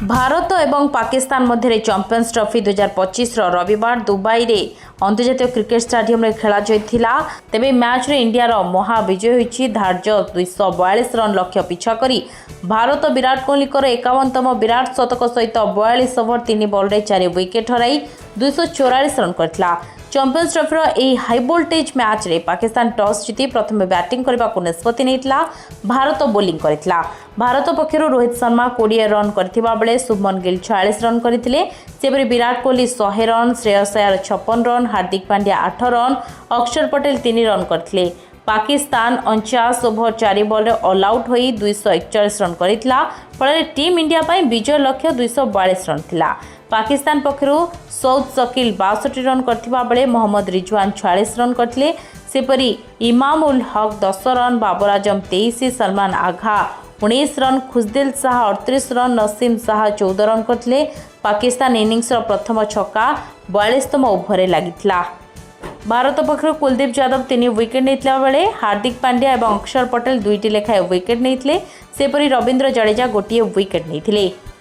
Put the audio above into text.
भारत एवं पाकिस्तान मध्य champions trophy 2025 रविवार Dubai रे अंतर्जातीय क्रिकेट स्टेडियम में खेला जाइथिला। तेबे मैच रे इंडिया रो महाविजय होईछि। धार्य 242 रन लक्ष्य पिछा करी भारत विराट कोहली 51तम विराट शतक सहित 42 ओवर 3 बॉल रे 4 विकेट हराई 244 रन करथिला। चैंपियंस ट्रॉफी यह हाई वोल्टेज मैच रे पाकिस्तान टॉस जीति प्रथम बैटिंग करने को निष्पत्ति नेइतला। भारत बोलिंग करथिला। भारत पक्षर रोहित शर्मा 20 रन करथिबा बेले शुभमन गिल 46 रन करथिले। सेपरि Virat Kohli 100 run, Shreyas Iyer 56 run, Hardik Pandya 8 run, अक्षर पटेल 3 रन करथिले। Pakistan 49 over 4 ball all out होई 241 रन करथिला। फल टीम इंडिया पई विजय लक्ष्य 242 रन थिला। पाकिस्तान पक्षरु सौद शकील 62 रन करथिबा बेले मोहम्मद रिजवान 46 रन करथिले। सेपरि इमाम उल हक 10 रन, बाबर आजम 23, सलमान आघा 19 रन, खुशदिल शाह 38 रन, नसीम शाह 14 रन करथिले। पाकिस्तान इनिंग्स प्रथम छक्का 42तम ओभर लागिथिला। भारत पक्षर कुलदीप यादव 3 विकेट नेइतला बेले हार्दिक पांड्या और अक्षर पटेल 2टी लेखाएं विकेट नेइतले। सेपरि रविंद्र जडेजा 1 विकेट नेइतले।